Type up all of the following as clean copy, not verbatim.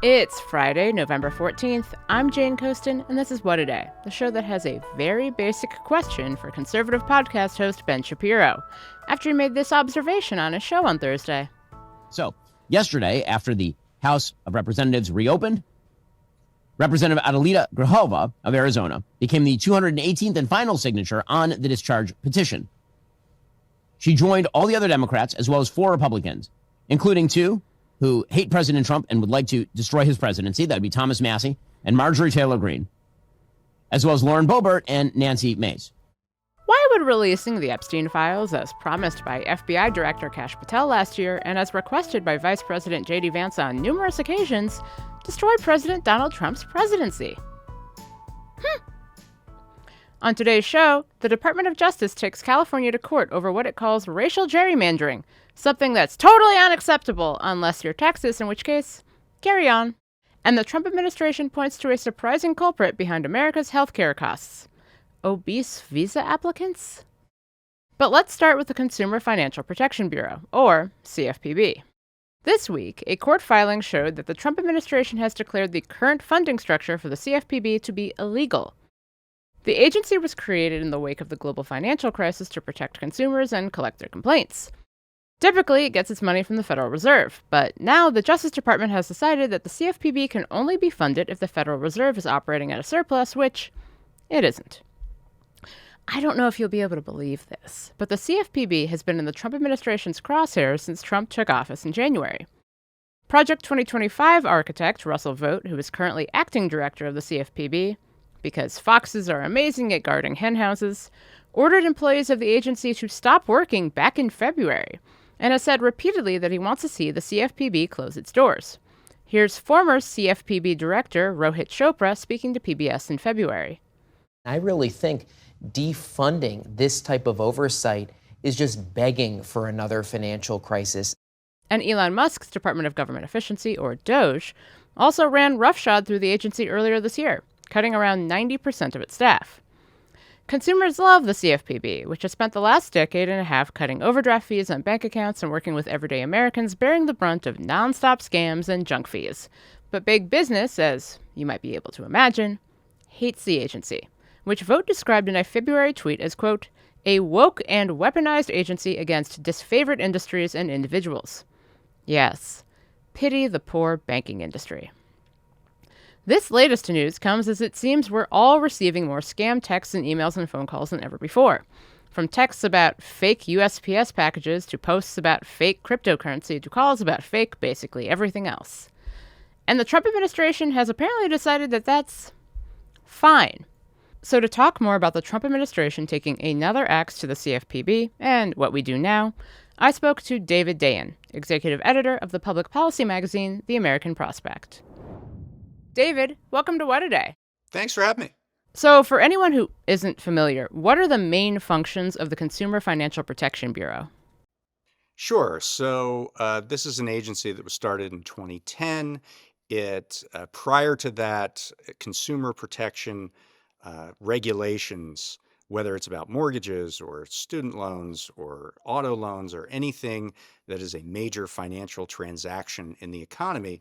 It's Friday, November 14th. I'm Jane Coaston, and this is What a Day, the show that has a very basic question for conservative podcast host Ben Shapiro, after he made this observation on his show on Thursday. So, yesterday, after the House of Representatives reopened, Representative Adelita Grijalva of Arizona became the 218th and final signature on the discharge petition. She joined all the other Democrats, as well as 4 Republicans, including 2 who hate President Trump and would like to destroy his presidency. That would be Thomas Massie and Marjorie Taylor Greene, as well as Lauren Boebert and Nancy Mace. Why would releasing the Epstein files, as promised by FBI Director Kash Patel last year and as requested by Vice President J.D. Vance on numerous occasions, destroy President Donald Trump's presidency? On today's show, the Department of Justice takes California to court over what it calls racial gerrymandering, something that's totally unacceptable unless you're Texas, in which case, carry on. And the Trump administration points to a surprising culprit behind America's healthcare costs: obese visa applicants? But let's start with the Consumer Financial Protection Bureau, or CFPB. This week, a court filing showed that the Trump administration has declared the current funding structure for the CFPB to be illegal. The agency was created in the wake of the global financial crisis to protect consumers and collect their complaints. Typically, it gets its money from the Federal Reserve, but now the Justice Department has decided that the CFPB can only be funded if the Federal Reserve is operating at a surplus, which it isn't. I don't know if you'll be able to believe this, but the CFPB has been in the Trump administration's crosshairs since Trump took office in January. Project 2025 architect Russell Vought, who is currently acting director of the CFPB, because foxes are amazing at guarding henhouses, ordered employees of the agency to stop working back in February, and has said repeatedly that he wants to see the CFPB close its doors. Here's former CFPB director Rohit Chopra speaking to PBS in February. I really think defunding this type of oversight is just begging for another financial crisis. And Elon Musk's Department of Government Efficiency, or DOGE, also ran roughshod through the agency earlier this year, cutting around 90% of its staff. Consumers love the CFPB, which has spent the last decade and a half cutting overdraft fees on bank accounts and working with everyday Americans bearing the brunt of nonstop scams and junk fees. But big business, as you might be able to imagine, hates the agency, which Vought described in a February tweet as, quote, a woke and weaponized agency against disfavored industries and individuals. Yes, pity the poor banking industry. This latest news comes as it seems we're all receiving more scam texts and emails and phone calls than ever before. From texts about fake USPS packages to posts about fake cryptocurrency to calls about fake basically everything else. And the Trump administration has apparently decided that that's fine. So to talk more about the Trump administration taking another axe to the CFPB and what we do now, I spoke to David Dayen, executive editor of the public policy magazine, The American Prospect. David, welcome to What a Day. Thanks for having me. So for anyone who isn't familiar, what are the main functions of the Consumer Financial Protection Bureau? Sure. So this is an agency that was started in 2010. Prior to that, consumer protection regulations, whether it's about mortgages or student loans or auto loans or anything that is a major financial transaction in the economy,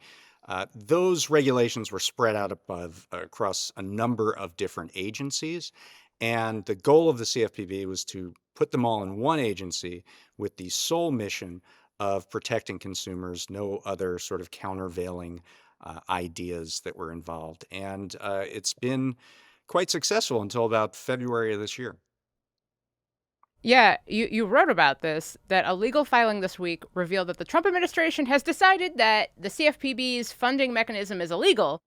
those regulations were spread out across a number of different agencies. And the goal of the CFPB was to put them all in one agency with the sole mission of protecting consumers, no other sort of countervailing ideas that were involved. And it's been quite successful until about February of this year. Yeah, you wrote about this, that a legal filing this week revealed that the Trump administration has decided that the CFPB's funding mechanism is illegal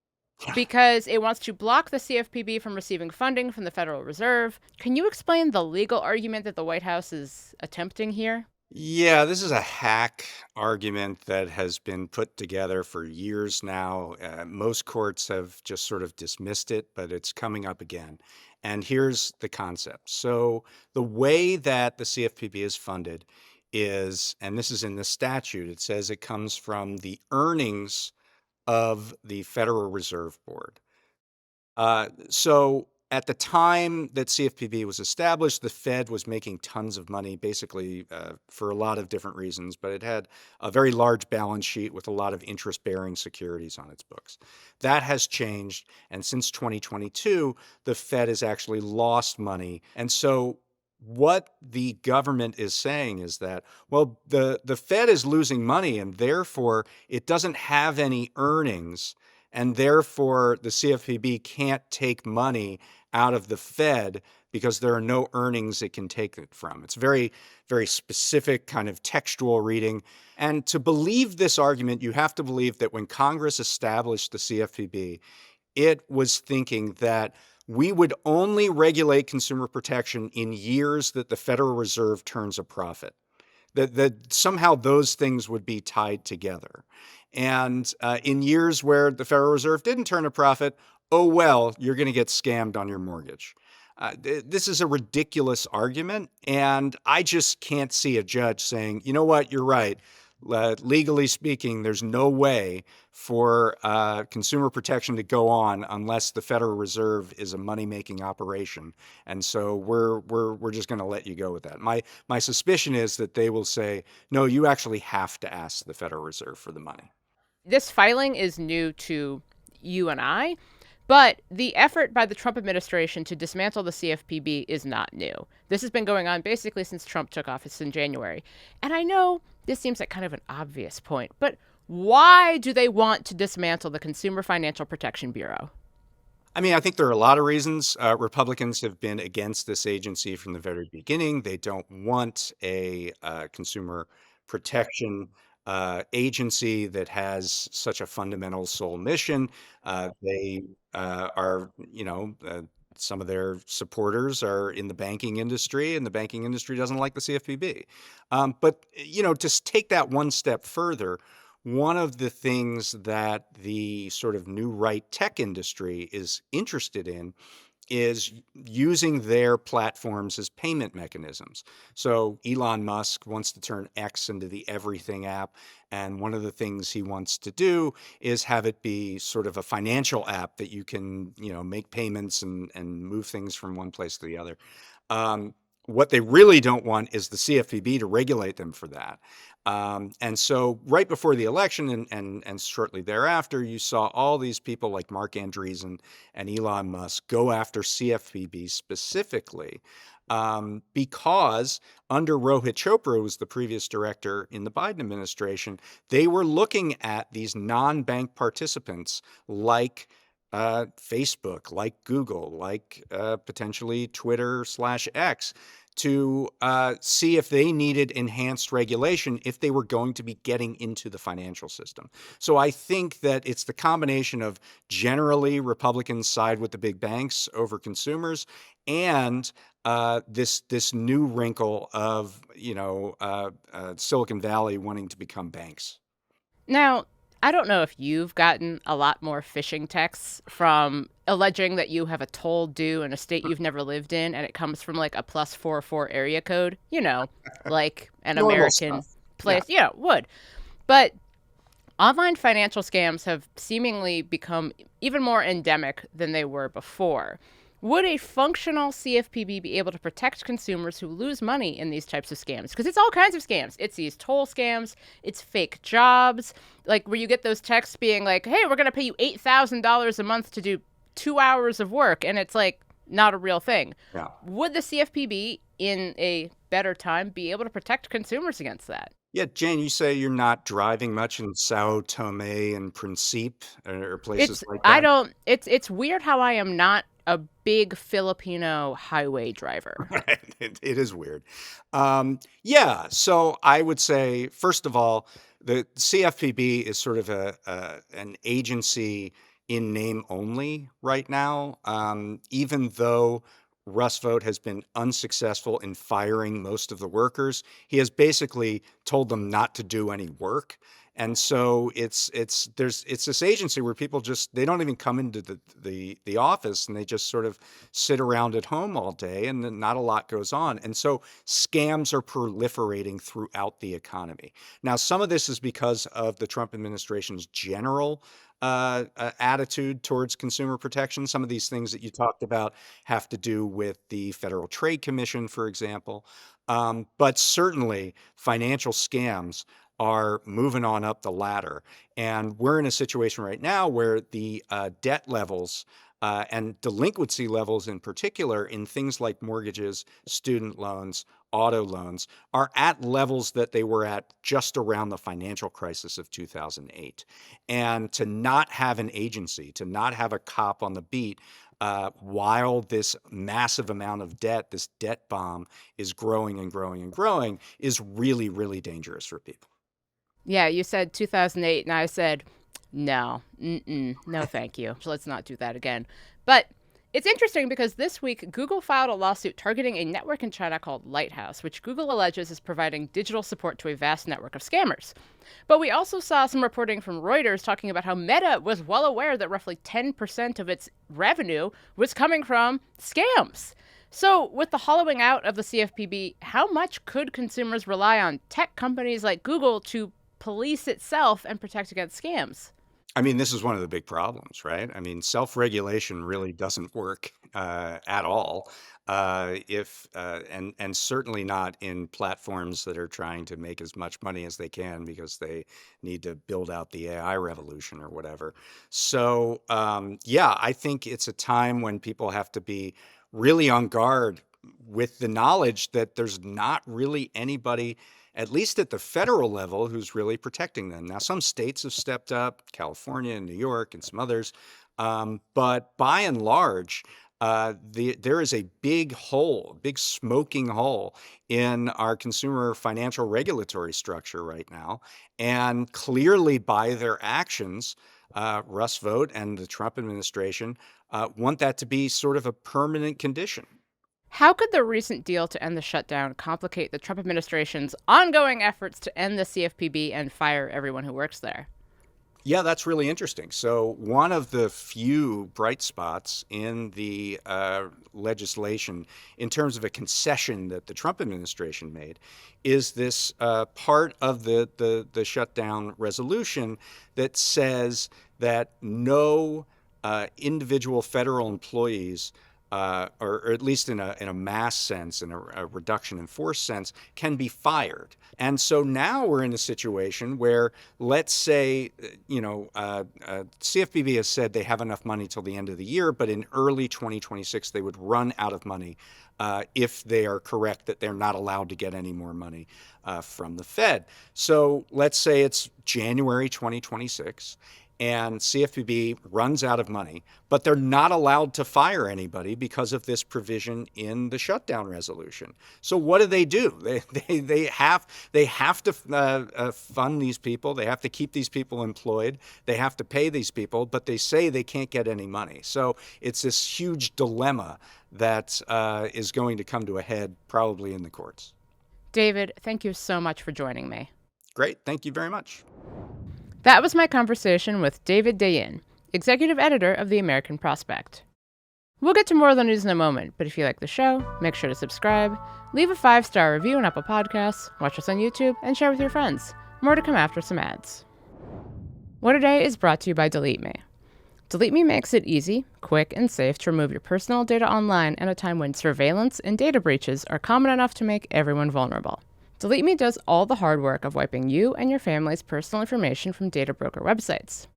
because it wants to block the CFPB from receiving funding from the Federal Reserve. Can you explain the legal argument that the White House is attempting here? Yeah, this is a hack argument that has been put together for years now. Most courts have just sort of dismissed it, but it's coming up again. And here's the concept. So the way that the CFPB is funded is, and this is in the statute, it says it comes from the earnings of the Federal Reserve Board. So at the time that CFPB was established, the Fed was making tons of money, basically for a lot of different reasons, but it had a very large balance sheet with a lot of interest-bearing securities on its books. That has changed, and since 2022, the Fed has actually lost money. And so what the government is saying is that, well, the Fed is losing money, and therefore it doesn't have any earnings, and therefore the CFPB can't take money out of the Fed because there are no earnings it can take it from. It's very, very specific kind of textual reading. And to believe this argument, you have to believe that when Congress established the CFPB, it was thinking that we would only regulate consumer protection in years that the Federal Reserve turns a profit. That somehow those things would be tied together. And in years where the Federal Reserve didn't turn a profit, oh, well, you're going to get scammed on your mortgage. This is a ridiculous argument, and I just can't see a judge saying, you know what, you're right. Legally speaking, there's no way for consumer protection to go on unless the Federal Reserve is a money-making operation, and so we're just going to let you go with that. My suspicion is that they will say, no, you actually have to ask the Federal Reserve for the money. This filing is new to you and I, but the effort by the Trump administration to dismantle the CFPB is not new. This has been going on basically since Trump took office in January. And I know this seems like kind of an obvious point, but why do they want to dismantle the Consumer Financial Protection Bureau? I mean, I think there are a lot of reasons. Republicans have been against this agency from the very beginning. They don't want a consumer protection agency that has such a fundamental sole mission. They are, some of their supporters are in the banking industry, and the banking industry doesn't like the CFPB. But, just take that one step further. One of the things that the sort of new right tech industry is interested in is using their platforms as payment mechanisms. So Elon Musk wants to turn X into the everything app. And one of the things he wants to do is have it be sort of a financial app that you can, make payments and move things from one place to the other. What they really don't want is the CFPB to regulate them for that. And so right before the election and shortly thereafter, you saw all these people like Mark Andreessen and Elon Musk go after CFPB specifically because under Rohit Chopra, who was the previous director in the Biden administration, they were looking at these non-bank participants like Facebook, like Google, like potentially Twitter/X, to see if they needed enhanced regulation if they were going to be getting into the financial system. So I think that it's the combination of generally Republicans side with the big banks over consumers, and this new wrinkle of Silicon Valley wanting to become banks. Now, I don't know if you've gotten a lot more phishing texts from alleging that you have a toll due in a state you've never lived in, and it comes from like a +44 area code, like an Normal American stuff. place. Yeah, it would. But online financial scams have seemingly become even more endemic than they were before. Would a functional CFPB be able to protect consumers who lose money in these types of scams? Because it's all kinds of scams. It's these toll scams. It's fake jobs, like where you get those texts being like, hey, we're going to pay you $8,000 a month to do 2 hours of work. And it's like not a real thing. Yeah. Would the CFPB in a better time be able to protect consumers against that? Yeah, Jane, you say you're not driving much in Sao Tome and Principe or places like that. It's weird how I am not a big Filipino highway driver. Right. It is weird. Yeah. So I would say, first of all, the CFPB is sort of an agency in name only right now. Even though Russ Vought has been unsuccessful in firing most of the workers, he has basically told them not to do any work. And so it's this agency where people they don't even come into the office, and they just sort of sit around at home all day, and then not a lot goes on. And so scams are proliferating throughout the economy. Now, some of this is because of the Trump administration's general attitude towards consumer protection. Some of these things that you talked about have to do with the Federal Trade Commission, for example. But certainly financial scams are moving on up the ladder. And we're in a situation right now where the debt levels and delinquency levels in particular in things like mortgages, student loans, auto loans are at levels that they were at just around the financial crisis of 2008. And to not have an agency, to not have a cop on the beat while this massive amount of debt, this debt bomb is growing and growing and growing is really, really dangerous for people. Yeah, you said 2008, and I said, no, no, thank you. So let's not do that again. But it's interesting because this week, Google filed a lawsuit targeting a network in China called Lighthouse, which Google alleges is providing digital support to a vast network of scammers. But we also saw some reporting from Reuters talking about how Meta was well aware that roughly 10% of its revenue was coming from scams. So with the hollowing out of the CFPB, how much could consumers rely on tech companies like Google to police itself and protect against scams? I mean, this is one of the big problems, right? I mean, self-regulation really doesn't work at all, and certainly not in platforms that are trying to make as much money as they can because they need to build out the AI revolution or whatever. So, yeah, I think it's a time when people have to be really on guard with the knowledge that there's not really anybody, at least at the federal level, who's really protecting them. Now, some states have stepped up, California and New York and some others, but by and large, there is a big hole, big smoking hole in our consumer financial regulatory structure right now. And clearly by their actions, Russ Vought and the Trump administration want that to be sort of a permanent condition. How could the recent deal to end the shutdown complicate the Trump administration's ongoing efforts to end the CFPB and fire everyone who works there? Yeah, that's really interesting. So one of the few bright spots in the legislation in terms of a concession that the Trump administration made is this part of the shutdown resolution that says that no individual federal employees or at least in a mass sense, in a reduction in force sense, can be fired. And so now we're in a situation where, let's say, CFPB has said they have enough money till the end of the year, but in early 2026, they would run out of money if they are correct that they're not allowed to get any more money from the Fed. So let's say it's January 2026. And CFPB runs out of money, but they're not allowed to fire anybody because of this provision in the shutdown resolution. So what do? They have to fund these people. They have to keep these people employed. They have to pay these people, but they say they can't get any money. So it's this huge dilemma that is going to come to a head probably in the courts. David, thank you so much for joining me. Great. Thank you very much. That was my conversation with David Dayen, executive editor of The American Prospect. We'll get to more of the news in a moment, but if you like the show, make sure to subscribe, leave a 5-star review on Apple Podcasts, watch us on YouTube, and share with your friends. More to come after some ads. What A Day is brought to you by Delete Me. Delete Me makes it easy, quick, and safe to remove your personal data online at a time when surveillance and data breaches are common enough to make everyone vulnerable. Delete Me does all the hard work of wiping you and your family's personal information from data broker websites.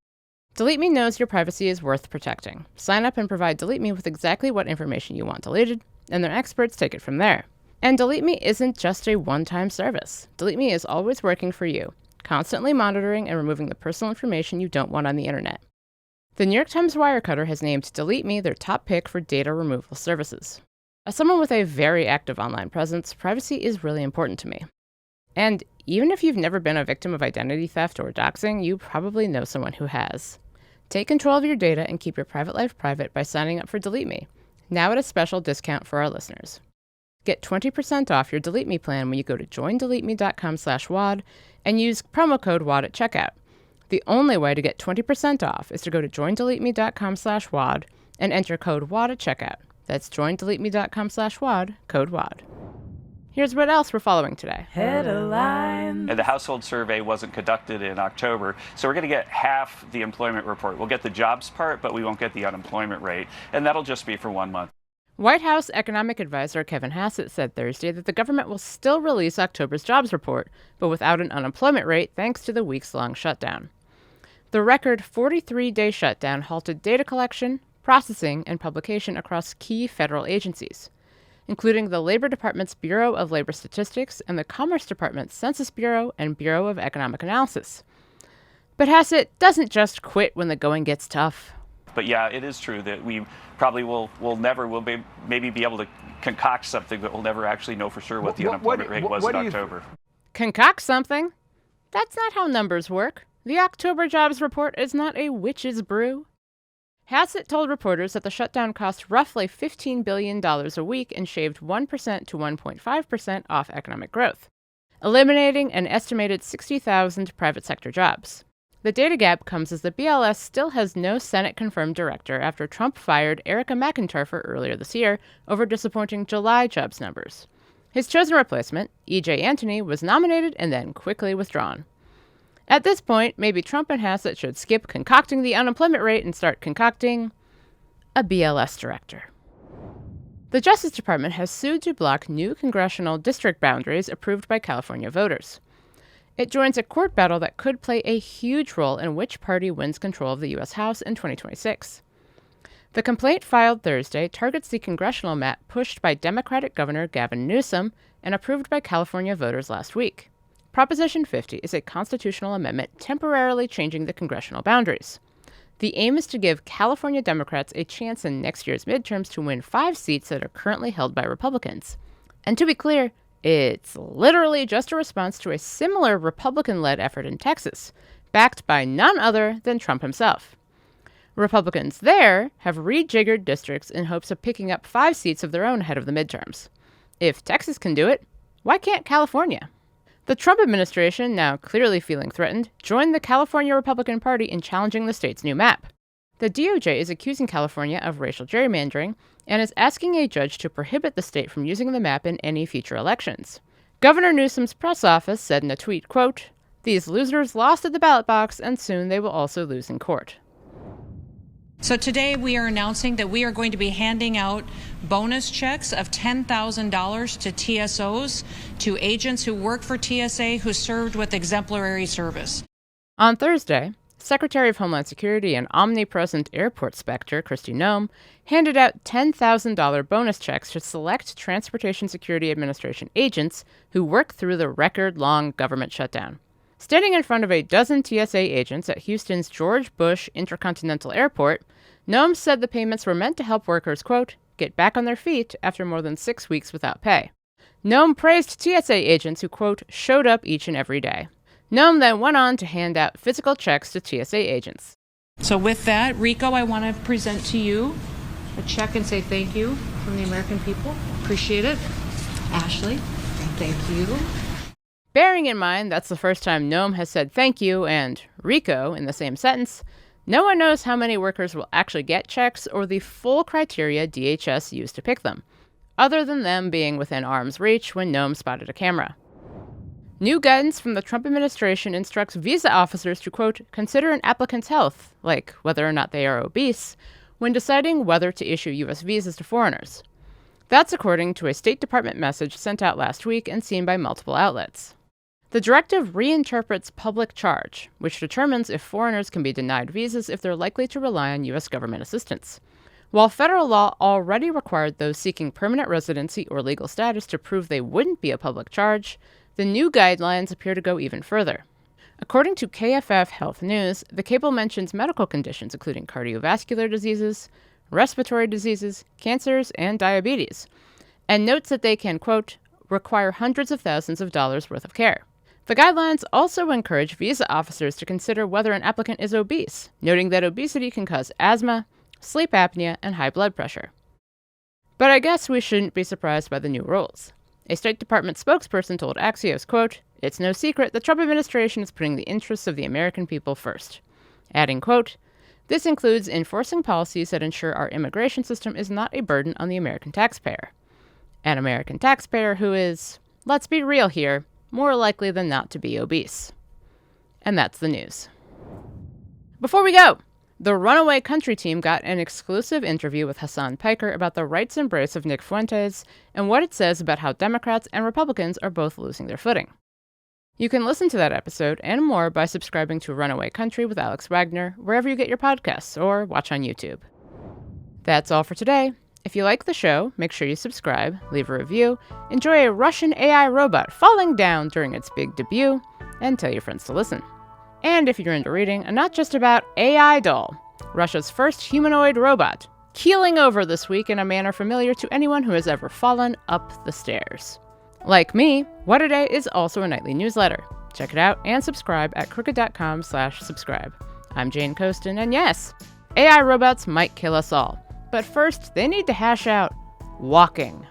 Delete Me knows your privacy is worth protecting. Sign up and provide Delete Me with exactly what information you want deleted, and their experts take it from there. And Delete Me isn't just a one-time service. Delete Me is always working for you, constantly monitoring and removing the personal information you don't want on the internet. The New York Times Wirecutter has named Delete Me their top pick for data removal services. As someone with a very active online presence, privacy is really important to me. And even if you've never been a victim of identity theft or doxing, you probably know someone who has. Take control of your data and keep your private life private by signing up for Delete Me, now at a special discount for our listeners. Get 20% off your Delete Me plan when you go to joindeleteme.com/WAD and use promo code WAD at checkout. The only way to get 20% off is to go to joindeleteme.com/WAD and enter code WAD at checkout. That's joindeleteme.com/WAD, code WAD. Here's what else we're following today. Headline. And the household survey wasn't conducted in October, so we're going to get half the employment report. We'll get the jobs part, but we won't get the unemployment rate, and that'll just be for 1 month. White House economic advisor Kevin Hassett said Thursday that the government will still release October's jobs report, but without an unemployment rate thanks to the weeks-long shutdown. The record 43-day shutdown halted data collection, processing, and publication across key federal agencies, including the Labor Department's Bureau of Labor Statistics and the Commerce Department's Census Bureau and Bureau of Economic Analysis. But Hassett doesn't just quit when the going gets tough. But yeah, it is true that we probably will maybe be able to concoct something, but we'll never actually know for sure what the unemployment rate was in October. Concoct something? That's not how numbers work. The October jobs report is not a witch's brew. Hassett told reporters that the shutdown cost roughly $15 billion a week and shaved 1% to 1.5% off economic growth, eliminating an estimated 60,000 private sector jobs. The data gap comes as the BLS still has no Senate-confirmed director after Trump fired Erica McIntyre earlier this year over disappointing July jobs numbers. His chosen replacement, E.J. Antony, was nominated and then quickly withdrawn. At this point, maybe Trump and Hassett should skip concocting the unemployment rate and start concocting a BLS director. The Justice Department has sued to block new congressional district boundaries approved by California voters. It joins a court battle that could play a huge role in which party wins control of the U.S. House in 2026. The complaint filed Thursday targets the congressional map pushed by Democratic Governor Gavin Newsom and approved by California voters last week. Proposition 50 is a constitutional amendment temporarily changing the congressional boundaries. The aim is to give California Democrats a chance in next year's midterms to win 5 seats that are currently held by Republicans. And to be clear, it's literally just a response to a similar Republican-led effort in Texas, backed by none other than Trump himself. Republicans there have rejiggered districts in hopes of picking up 5 seats of their own ahead of the midterms. If Texas can do it, why can't California? The Trump administration, now clearly feeling threatened, joined the California Republican Party in challenging the state's new map. The DOJ is accusing California of racial gerrymandering and is asking a judge to prohibit the state from using the map in any future elections. Governor Newsom's press office said in a tweet, quote, "These losers lost at the ballot box, and soon they will also lose in court." So today we are announcing that we are going to be handing out bonus checks of $10,000 to TSOs, to agents who work for TSA who served with exemplary service. On Thursday, Secretary of Homeland Security and omnipresent airport specter Kristi Noem handed out $10,000 bonus checks to select Transportation Security Administration agents who work through the record-long government shutdown. Standing in front of a dozen TSA agents at Houston's George Bush Intercontinental Airport, Noem said the payments were meant to help workers, quote, get back on their feet after more than 6 weeks without pay. Noem praised TSA agents who, quote, showed up each and every day. Noem then went on to hand out physical checks to TSA agents. So with that, Rico, I want to present to you a check and say thank you from the American people. Appreciate it. Ashley, thank you. Bearing in mind that's the first time Noem has said thank you and Rico in the same sentence, no one knows how many workers will actually get checks or the full criteria DHS used to pick them, other than them being within arm's reach when Noem spotted a camera. New guidance from the Trump administration instructs visa officers to, quote, consider an applicant's health, like whether or not they are obese, when deciding whether to issue U.S. visas to foreigners. That's according to a State Department message sent out last week and seen by multiple outlets. The directive reinterprets public charge, which determines if foreigners can be denied visas if they're likely to rely on U.S. government assistance. While federal law already required those seeking permanent residency or legal status to prove they wouldn't be a public charge, the new guidelines appear to go even further. According to KFF Health News, the cable mentions medical conditions including cardiovascular diseases, respiratory diseases, cancers, and diabetes, and notes that they can, quote, require hundreds of thousands of dollars worth of care. The guidelines also encourage visa officers to consider whether an applicant is obese, noting that obesity can cause asthma, sleep apnea, and high blood pressure. But I guess we shouldn't be surprised by the new rules. A State Department spokesperson told Axios, quote, it's no secret the Trump administration is putting the interests of the American people first. Adding, quote, this includes enforcing policies that ensure our immigration system is not a burden on the American taxpayer. An American taxpayer who is, let's be real here, more likely than not to be obese. And that's the news. Before we go, the Runaway Country team got an exclusive interview with Hassan Piker about the right's embrace of Nick Fuentes and what it says about how Democrats and Republicans are both losing their footing. You can listen to that episode and more by subscribing to Runaway Country with Alex Wagner wherever you get your podcasts or watch on YouTube. That's all for today. If you like the show, make sure you subscribe, leave a review, enjoy a Russian AI robot falling down during its big debut, and tell your friends to listen. And if you're into reading, a Not Just About AI doll, Russia's first humanoid robot, keeling over this week in a manner familiar to anyone who has ever fallen up the stairs. Like me, What A Day is also a nightly newsletter. Check it out and subscribe at crooked.com/subscribe. I'm Jane Coaston, and yes, AI robots might kill us all. But first, they need to hash out walking.